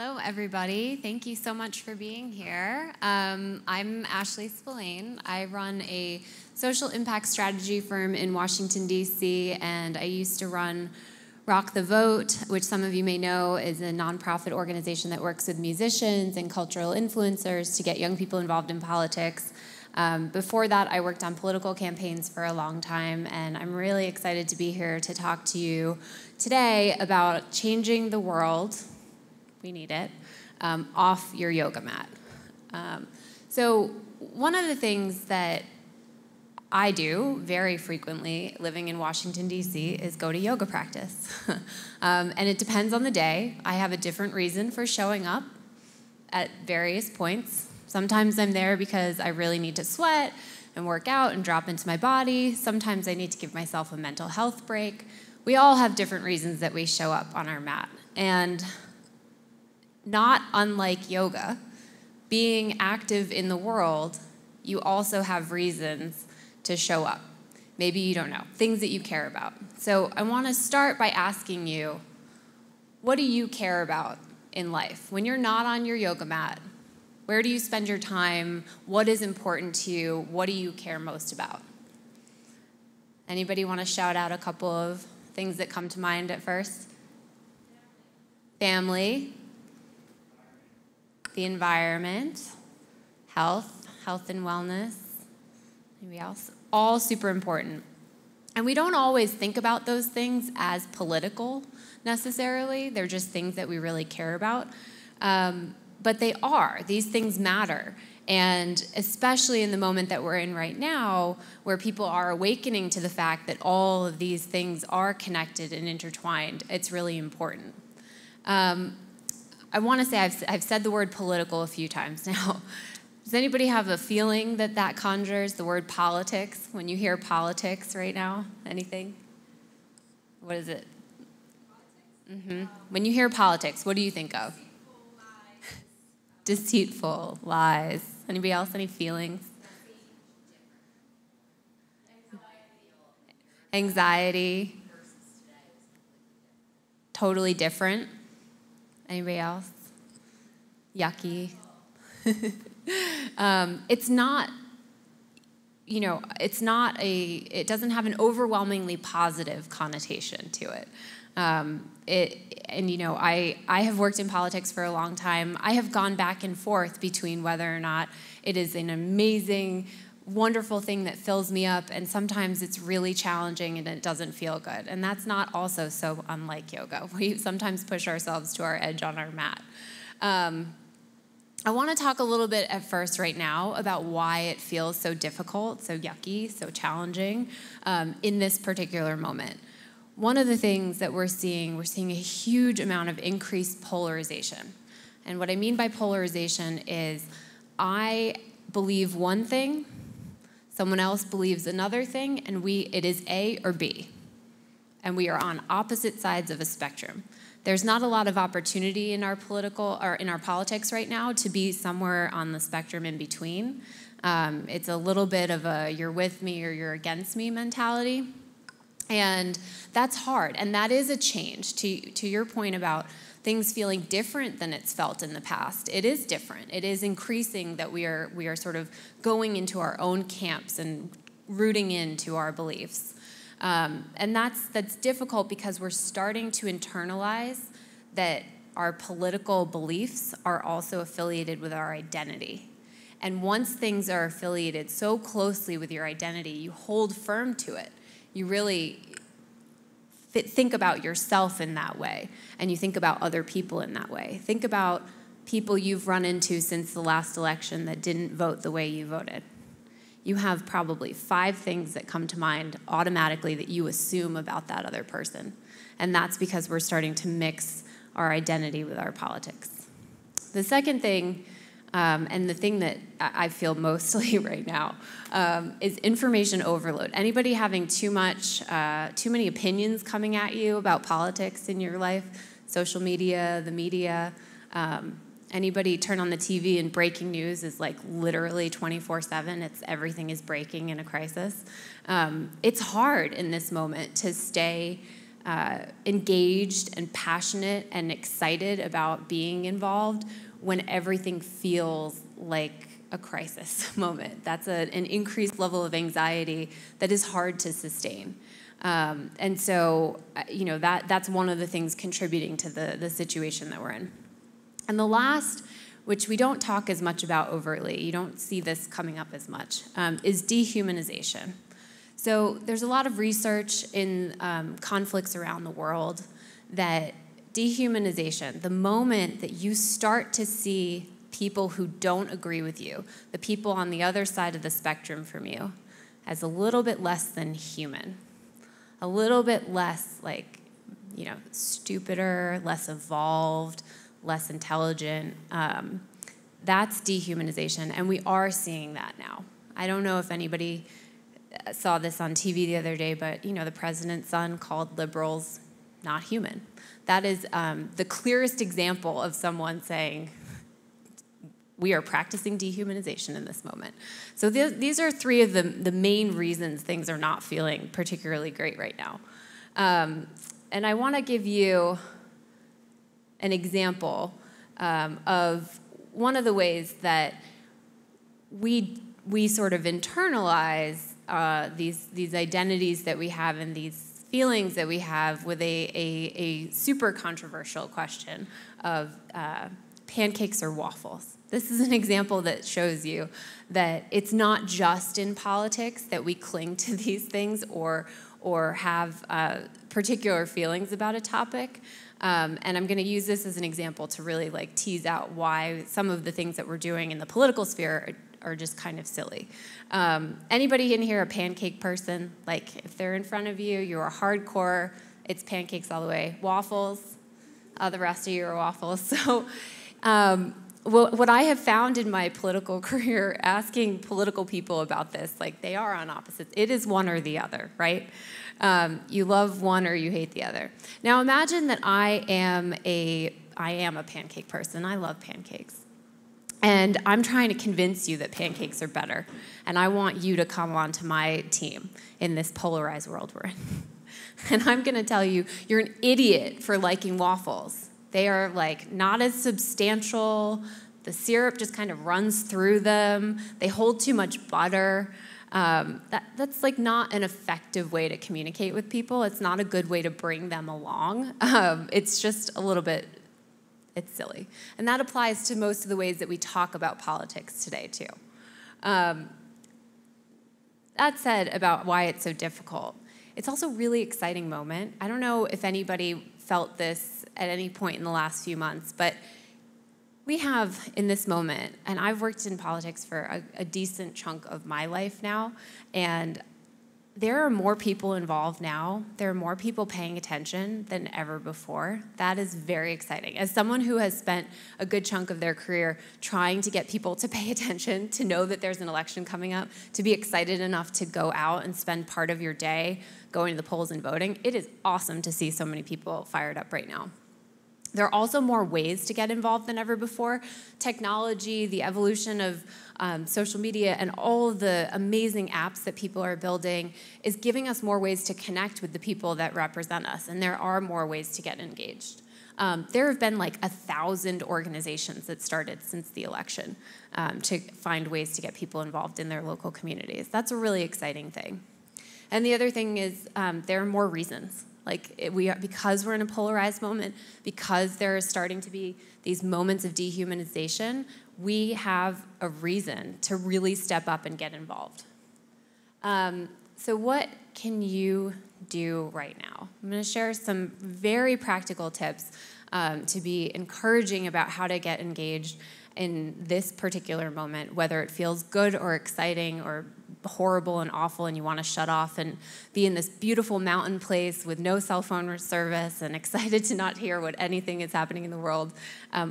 Hello, everybody. Thank you so much for being here. I'm Ashley Spillane. I run a social impact strategy firm in Washington, D.C., and I used to run Rock the Vote, which some of you may know is a nonprofit organization that works with musicians and cultural influencers to get young people involved in politics. Before that, I worked on political campaigns for a long time, and I'm really excited to be here to talk to you today about changing the world, we need it, off your yoga mat. So one of the things that I do very frequently living in Washington, D.C. is go to yoga practice. And it depends on the day. I have a different reason for showing up at various points. Sometimes I'm there because I really need to sweat and work out and drop into my body. Sometimes I need to give myself a mental health break. We all have different reasons that we show up on our mat. And not unlike yoga, being active in the world, you also have reasons to show up. Maybe you don't know, things that you care about. So I want to start by asking you, what do you care about in life? When you're not on your yoga mat, where do you spend your time? What is important to you? What do you care most about? Anybody want to shout out a couple of things that come to mind at first? Family. The environment, health and wellness, maybe else, all super important. And we don't always think about those things as political necessarily. They're just things that we really care about. But they are. These things matter. And especially in the moment that we're in right now, where people are awakening to the fact that all of these things are connected and intertwined, it's really important. I want to say I've said the word political a few times now. Does anybody have a feeling that that conjures the word politics when you hear politics right now? Anything? What is it? Mm-hmm. When you hear politics, what do you think of? Deceitful lies. Anybody else? Any feelings? Anxiety. Totally different. Anybody else? Yucky. It's not, it doesn't have an overwhelmingly positive connotation to it. I have worked in politics for a long time. I have gone back and forth between whether or not it is an amazing, wonderful thing that fills me up, and sometimes it's really challenging and it doesn't feel good. And that's not also so unlike yoga. We sometimes push ourselves to our edge on our mat. I want to talk a little bit at first right now about why it feels so difficult, so yucky, so challenging in this particular moment. One of the things that we're seeing a huge amount of increased polarization. And what I mean by polarization is I believe one thing, someone else believes another thing, and it is A or B. And we are on opposite sides of a spectrum. There's not a lot of opportunity in our politics right now to be somewhere on the spectrum in between. It's a little bit of a you're with me or you're against me mentality. And that's hard. And that is a change. To your point about things feeling different than it's felt in the past, it is different. It is increasing that we are sort of going into our own camps and rooting into our beliefs. And that's difficult because we're starting to internalize that our political beliefs are also affiliated with our identity. And once things are affiliated so closely with your identity, you hold firm to it. You really think about yourself in that way, and you think about other people in that way. Think about people you've run into since the last election that didn't vote the way you voted. You have probably 5 things that come to mind automatically that you assume about that other person. And that's because we're starting to mix our identity with our politics. The second thing, and the thing that I feel mostly right now, is information overload. Anybody having too many opinions coming at you about politics in your life? Social media, the media, anybody turn on the TV and breaking news is like literally 24/7. Everything is breaking in a crisis. It's hard in this moment to stay engaged and passionate and excited about being involved when everything feels like a crisis moment. That's an increased level of anxiety that is hard to sustain. And so, that's one of the things contributing to the situation that we're in. And the last, which we don't talk as much about overtly, you don't see this coming up as much, is dehumanization. So there's a lot of research in conflicts around the world that dehumanization, the moment that you start to see people who don't agree with you, the people on the other side of the spectrum from you, as a little bit less than human, a little bit less stupider, less evolved, less intelligent. That's dehumanization, and we are seeing that now. I don't know if anybody saw this on TV the other day, but the president's son called liberals not human. That is the clearest example of someone saying, we are practicing dehumanization in this moment. So these are three of the main reasons things are not feeling particularly great right now. And I want to give you an example of one of the ways that we sort of internalize these identities that we have and these feelings that we have with a super controversial question of pancakes or waffles. This is an example that shows you that it's not just in politics that we cling to these things or have particular feelings about a topic. And I'm going to use this as an example to really tease out why some of the things that we're doing in the political sphere are just kind of silly. Anybody in here a pancake person? If they're in front of you, you're a hardcore, it's pancakes all the way. Waffles, the rest of you are waffles. So what I have found in my political career, asking political people about this, they are on opposites. It is one or the other, right? You love one or you hate the other. Now imagine that I am a pancake person. I love pancakes. And I'm trying to convince you that pancakes are better. And I want you to come onto my team in this polarized world we're in. And I'm going to tell you, you're an idiot for liking waffles. They are not as substantial. The syrup just kind of runs through them. They hold too much butter. That's not an effective way to communicate with people. It's not a good way to bring them along. It's just a little bit, it's silly. And that applies to most of the ways that we talk about politics today, too. That said about why it's so difficult, it's also a really exciting moment. I don't know if anybody felt this at any point in the last few months, but we have in this moment, and I've worked in politics for a decent chunk of my life now, and there are more people involved now. There are more people paying attention than ever before. That is very exciting. As someone who has spent a good chunk of their career trying to get people to pay attention, to know that there's an election coming up, to be excited enough to go out and spend part of your day going to the polls and voting, it is awesome to see so many people fired up right now. There are also more ways to get involved than ever before. Technology, the evolution of social media, and all of the amazing apps that people are building is giving us more ways to connect with the people that represent us, and there are more ways to get engaged. There have been 1,000 organizations that started since the election to find ways to get people involved in their local communities. That's a really exciting thing. And the other thing is there are more reasons. Because we're in a polarized moment, because there is starting to be these moments of dehumanization, we have a reason to really step up and get involved. So what can you do right now? I'm going to share some very practical tips to be encouraging about how to get engaged in this particular moment, whether it feels good or exciting or horrible and awful and you want to shut off and be in this beautiful mountain place with no cell phone service and excited to not hear what anything is happening in the world,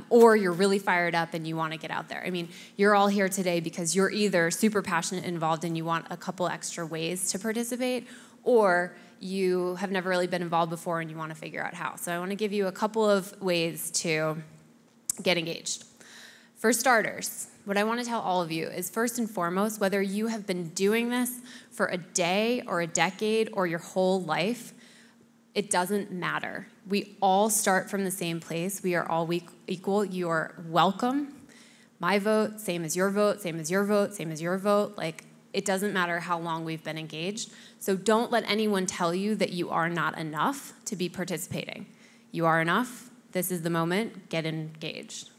or you're really fired up and you want to get out there. I mean, you're all here today because you're either super passionate and involved and you want a couple extra ways to participate, or you have never really been involved before and you want to figure out how. So I want to give you a couple of ways to get engaged. For starters, what I want to tell all of you is, first and foremost, whether you have been doing this for a day or a decade or your whole life, It doesn't matter. We all start from the same place. We are all equal. You are welcome. My vote, same as your vote, same as your vote, same as your vote. Like, it doesn't matter how long we've been engaged. So don't let anyone tell you that you are not enough to be participating. You are enough. This is the moment. Get engaged.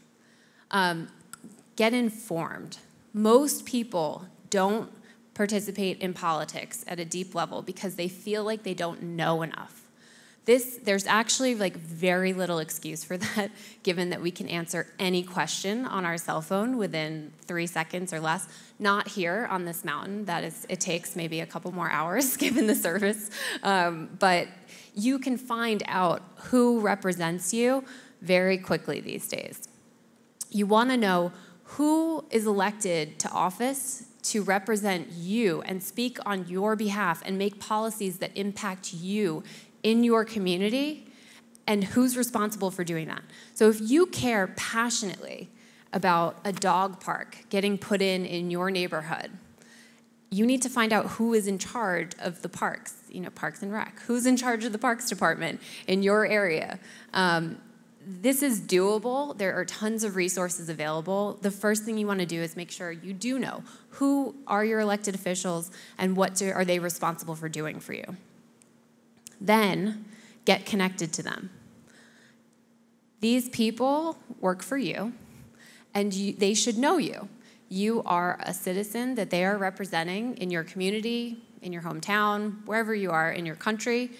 Get informed. Most people don't participate in politics at a deep level because they feel like they don't know enough. There's actually like very little excuse for that, given that we can answer any question on our cell phone within 3 seconds or less. Not here on this mountain. It takes maybe a couple more hours given the service. But you can find out who represents you very quickly these days. You want to know who is elected to office to represent you and speak on your behalf and make policies that impact you in your community, and who's responsible for doing that. So if you care passionately about a dog park getting put in your neighborhood, you need to find out who is in charge of the parks, Parks and Rec. Who's in charge of the Parks Department in your area? This is doable. There are tons of resources available. The first thing you want to do is make sure you do know who are your elected officials and what are they responsible for doing for you. Then get connected to them. These people work for you, and they should know you. You are a citizen that they are representing in your community, in your hometown, wherever you are in your country.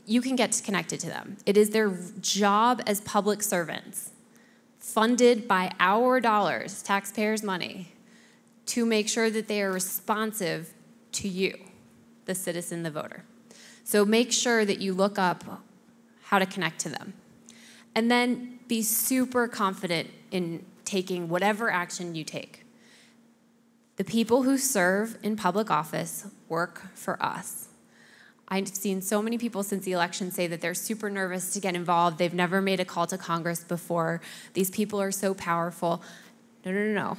You can get connected to them. It is their job as public servants, funded by our dollars, taxpayers' money, to make sure that they are responsive to you, the citizen, the voter. So make sure that you look up how to connect to them. And then be super confident in taking whatever action you take. The people who serve in public office work for us. I've seen so many people since the election say that they're super nervous to get involved. They've never made a call to Congress before. These people are so powerful. No.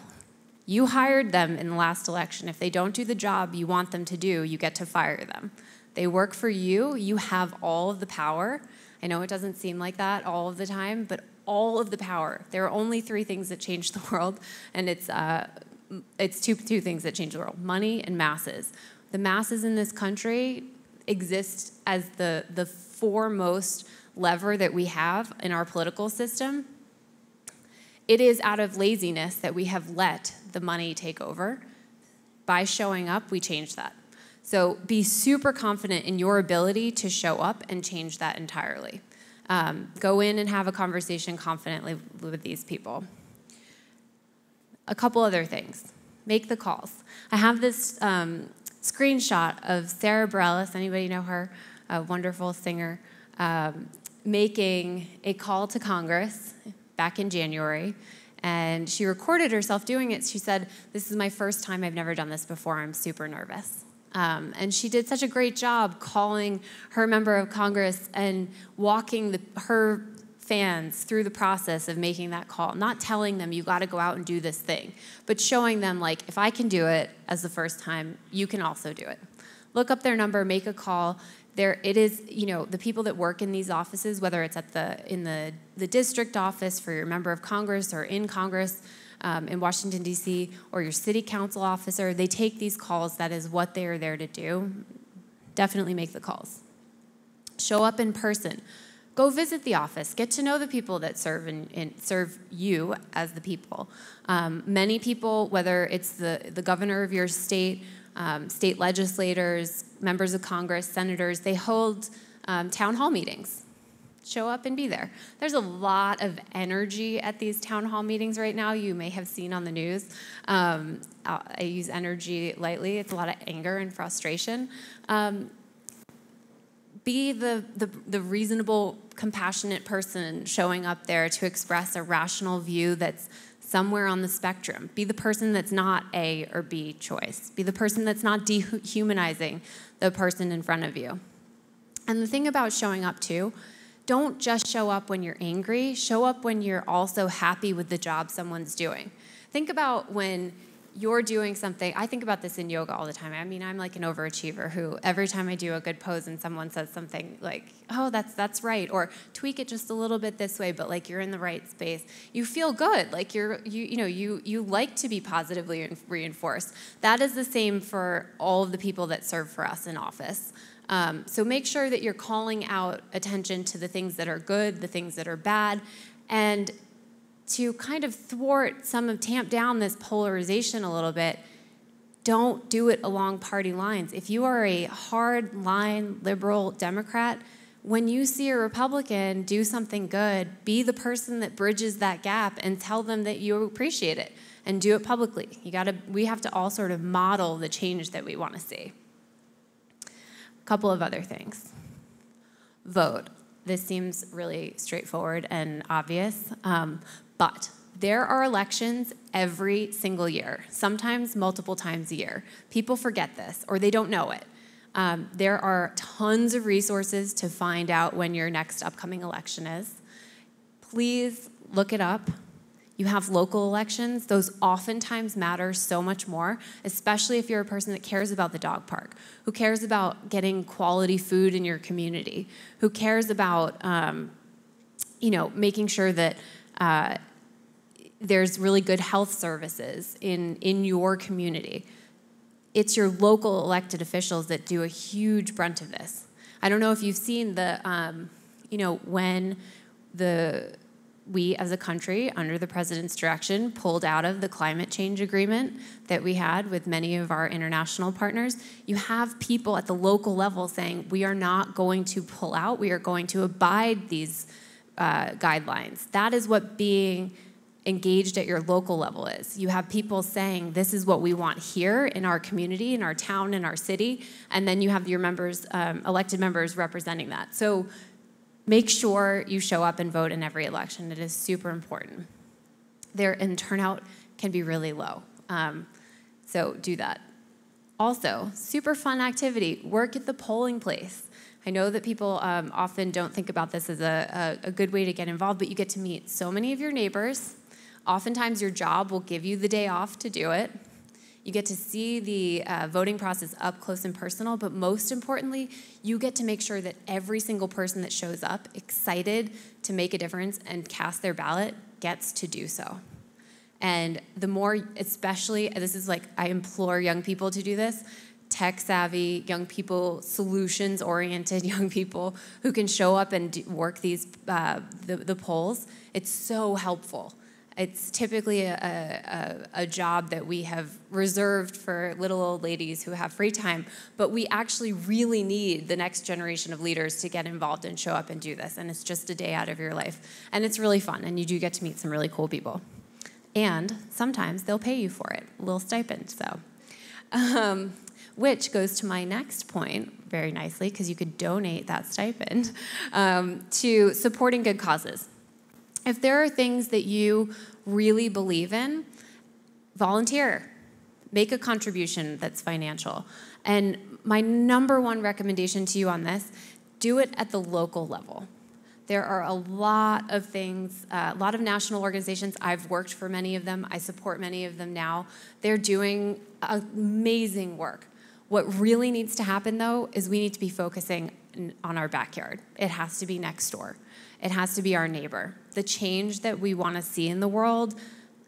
You hired them in the last election. If they don't do the job you want them to do, you get to fire them. They work for you. You have all of the power. I know it doesn't seem like that all of the time, but all of the power. There are only 3 things that change the world, and it's two things that change the world: money and masses. The masses in this country exist as the foremost lever that we have in our political system. It is out of laziness that we have let the money take over. By showing up, we change that. So be super confident in your ability to show up and change that entirely. Go in and have a conversation confidently with these people. A couple other things. Make the calls. I have this screenshot of Sarah Bareilles, anybody know her? A wonderful singer, making a call to Congress back in January. And she recorded herself doing it. She said, "This is my first time. I've never done this before. I'm super nervous." And she did such a great job calling her member of Congress and walking her fans through the process of making that call, not telling them you got to go out and do this thing, but showing them, like, if I can do it as the first time, you can also do it. Look up their number, make a call. It is, the people that work in these offices, whether it's in the district office for your member of Congress or in Congress, in Washington, D.C., or your city council officer, they take these calls. That is what they are there to do. Definitely make the calls. Show up in person. Go visit the office. Get to know the people that serve and serve you as the people. Many people, whether it's the governor of your state, state legislators, members of Congress, senators, they hold town hall meetings. Show up and be there. There's a lot of energy at these town hall meetings right now. You may have seen on the news. I use energy lightly. It's a lot of anger and frustration. Be the reasonable, compassionate person showing up there to express a rational view that's somewhere on the spectrum. Be the person that's not A or B choice. Be the person that's not dehumanizing the person in front of you. And the thing about showing up, too, don't just show up when you're angry. Show up when you're also happy with the job someone's doing. Think about when you're doing something. I think about this in yoga all the time. I mean, I'm like an overachiever who every time I do a good pose and someone says something like, oh, that's right, or tweak it just a little bit this way, but like you're in the right space, you feel good. Like you like to be positively reinforced. That is the same for all of the people that serve for us in office. So make sure that you're calling out attention to the things that are good, the things that are bad, and to kind of tamp down this polarization a little bit, don't do it along party lines. If you are a hard line liberal Democrat, when you see a Republican do something good, be the person that bridges that gap and tell them that you appreciate it and do it publicly. We have to all sort of model the change that we want to see. A couple of other things. Vote. This seems really straightforward and obvious. But there are elections every single year, sometimes multiple times a year. People forget this, or they don't know it. There are tons of resources to find out when your next upcoming election is. Please look it up. You have local elections. Those oftentimes matter so much more, especially if you're a person that cares about the dog park, who cares about getting quality food in your community, who cares about making sure that there's really good health services in your community. It's your local elected officials that do a huge brunt of this. I don't know if you've seen when we as a country, under the president's direction, pulled out of the climate change agreement that we had with many of our international partners. You have people at the local level saying, we are not going to pull out, we are going to abide these guidelines. That is what being engaged at your local level is. You have people saying, this is what we want here in our community, in our town, in our city, and then you have your members, elected members representing that. So make sure you show up and vote in every election. It is super important. And turnout can be really low. So do that. Also, super fun activity, work at the polling place. I know that people often don't think about this as a good way to get involved, but you get to meet so many of your neighbors. Oftentimes your job will give you the day off to do it. You get to see the voting process up close and personal, but most importantly, you get to make sure that every single person that shows up excited to make a difference and cast their ballot gets to do so. And the more, especially, this is like, I implore young people to do this, tech-savvy young people, solutions-oriented young people who can show up and work these the polls. It's so helpful. It's typically a job that we have reserved for little old ladies who have free time, but we actually really need the next generation of leaders to get involved and show up and do this, and it's just a day out of your life. And it's really fun, and you do get to meet some really cool people. And sometimes they'll pay you for it, a little stipend, so. Which goes to my next point very nicely, because you could donate that stipend to supporting good causes. If there are things that you really believe in, volunteer. Make a contribution that's financial. And my number one recommendation to you on this, do it at the local level. There are a lot of things, a lot of national organizations. I've worked for many of them. I support many of them now. They're doing amazing work. What really needs to happen, though, is we need to be focusing on our backyard. It has to be next door. It has to be our neighbor. The change that we want to see in the world,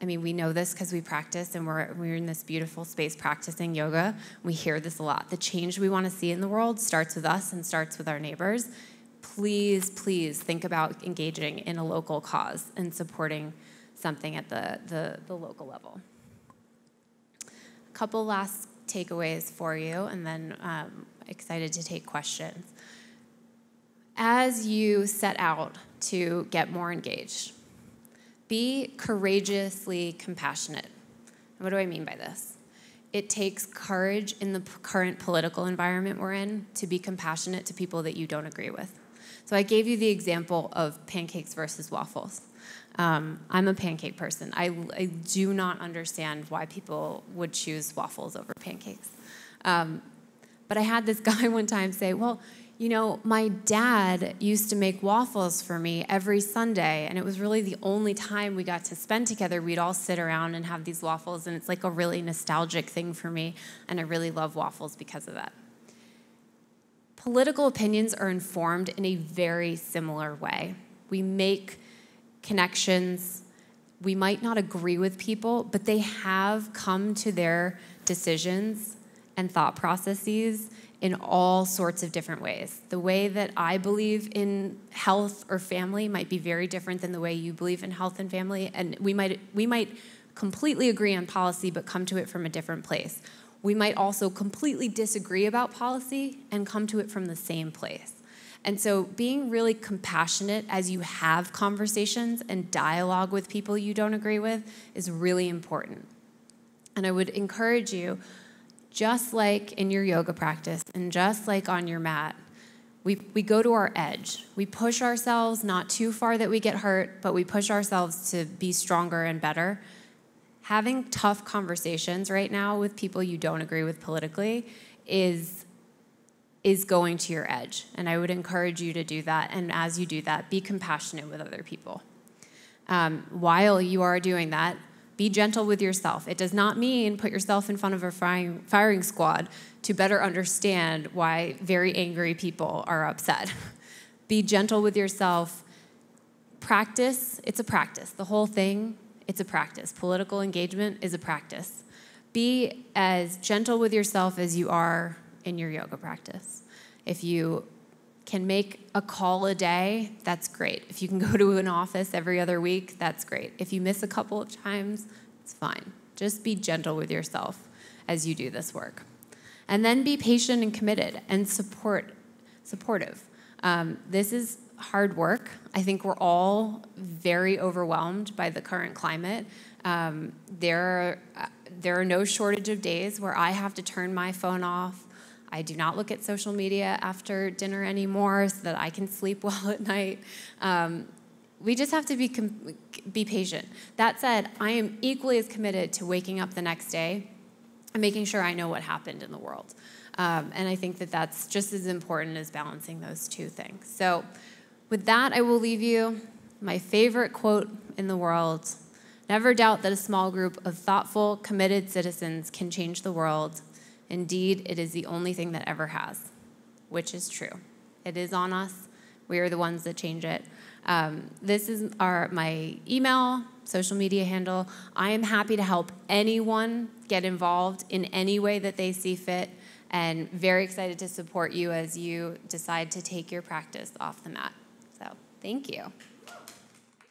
I mean, we know this because we practice and we're in this beautiful space practicing yoga. We hear this a lot. The change we want to see in the world starts with us and starts with our neighbors. Please, please think about engaging in a local cause and supporting something at the local level. A couple last takeaways for you, and then excited to take questions. As you set out to get more engaged, be courageously compassionate. And what do I mean by this? It takes courage in the current political environment we're in to be compassionate to people that you don't agree with. So I gave you the example of pancakes versus waffles. I'm a pancake person. I do not understand why people would choose waffles over pancakes. But I had this guy one time say, well, My dad used to make waffles for me every Sunday, and it was really the only time we got to spend together. We'd all sit around and have these waffles, and it's like a really nostalgic thing for me, and I really love waffles because of that. Political opinions are informed in a very similar way. We make connections. We might not agree with people, but they have come to their decisions and thought processes in all sorts of different ways. The way that I believe in health or family might be very different than the way you believe in health and family, and we might completely agree on policy but come to it from a different place. We might also completely disagree about policy and come to it from the same place. And so being really compassionate as you have conversations and dialogue with people you don't agree with is really important. And I would encourage you, just like in your yoga practice and just like on your mat, we go to our edge. We push ourselves not too far that we get hurt, but we push ourselves to be stronger and better. Having tough conversations right now with people you don't agree with politically is going to your edge. And I would encourage you to do that. And as you do that, be compassionate with other people. While you are doing that, be gentle with yourself. It does not mean put yourself in front of a firing squad to better understand why very angry people are upset. Be gentle with yourself. Practice, it's a practice. The whole thing, it's a practice. Political engagement is a practice. Be as gentle with yourself as you are in your yoga practice. If you can make a call a day, that's great. If you can go to an office every other week, that's great. If you miss a couple of times, it's fine. Just be gentle with yourself as you do this work. And then be patient and committed and supportive. This is hard work. I think we're all very overwhelmed by the current climate. There are no shortage of days where I have to turn my phone off. I do not look at social media after dinner anymore so that I can sleep well at night. We just have to be patient. That said, I am equally as committed to waking up the next day and making sure I know what happened in the world. And I think that that's just as important as balancing those two things. So with that, I will leave you my favorite quote in the world. Never doubt that a small group of thoughtful, committed citizens can change the world. Indeed, it is the only thing that ever has, which is true. It is on us. We are the ones that change it. This is my email, social media handle. I am happy to help anyone get involved in any way that they see fit, and very excited to support you as you decide to take your practice off the mat. So, thank you.